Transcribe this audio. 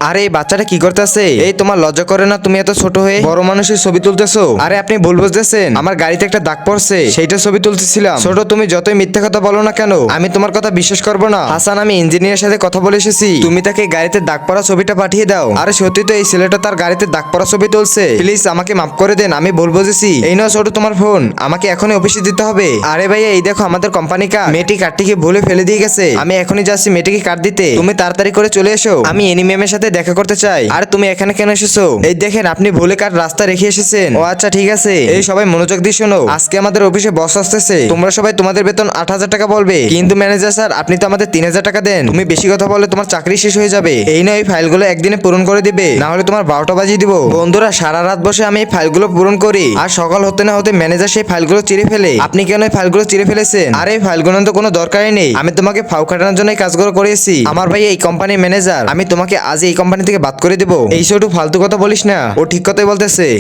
আরে এই বাচ্চাটা কি করতেছে? এই তোমার লজ্জা করে না? তুমি এত ছোট হয়ে বড় মানুষের ছবি তুলতেছো? আরে আপনি ভুল বুঝতেছেন, আমার গাড়িতে একটা দাগ পড়ছে, সেইটা ছবি তুলতেছিলাম। ছোট, তুমি যতই মিথ্যা কথা বলো না কেন, আমি তোমার কথা বিশ্বাস করবো না। হাসান, আমি ইঞ্জিনিয়ারের সাথে কথা বলে এসেছি, তুমি তাকে গাড়িতে দাগ পড়া ছবিটা পাঠিয়ে দাও। আরে সত্যি তো, এই ছেলেটা তার গাড়িতে দাগ পড়া ছবি তুলছে। প্লিজ আমাকে মাফ করে দেন, আমি ভুল বুঝেছি। এই নাও ছোট তোমার ফোন, আমাকে এখনই অফিসে দিতে হবে। আরে ভাইয়া, এই দেখো আমাদের কোম্পানি কার্ড, মেয়েটি কার্ডটিকে ভুলে ফেলে দিয়ে গেছে। আমি এখনই যাচ্ছি মেয়েটিকে কার্ড দিতে, তুমি তাড়াতাড়ি করে চলে এসো, আমি এনি ম্যামের সাথে দেখা করতে চাই। আর তুমি এখানে কেন এসেছো? এই দেখেন, আপনি ভুলে কার রাস্তা রেখে এসেছেন। ও আচ্ছা, ঠিক আছে। এই সবাই মনোযোগ দিয়ে শোনো, আজকে আমাদের অফিসে বস আসতেছে। তোমরা সবাই তোমাদের বেতন 8,000 টাকা বলবে, কিন্তু ম্যানেজার স্যার আপনি তো আমাদের 3,000 টাকা দেন। তুমি বেশি কথা বললে তোমার চাকরি শেষ হয়ে যাবে। এই নয়, এই ফাইলগুলো একদিনে পূরণ করে দিবে, না হলে তোমার 12টা বাজিয়ে দিব। বন্ধুরা, সারা রাত বসে আমি এই ফাইলগুলো পূরণ করি, আর সকাল হতে না হতে ম্যানেজার সেই ফাইলগুলো চিরে ফেলে। আপনি কেন এই ফাইলগুলো চিরে ফেলেছেন? আর এই ফাইলগুলো তো কোনো দরকারই নেই, আমি তোমাকে ফাউ কাটানোর জন্য এই কাজগুলো করেছি। আমার ভাই এই কোম্পানির ম্যানেজার, আমি তোমাকে আজ এই কোম্পানি থেকে বাদ করে দেবো। এই ছোট ফালতু কথা বলিস না, ও ঠিক কথাই বলতেছে।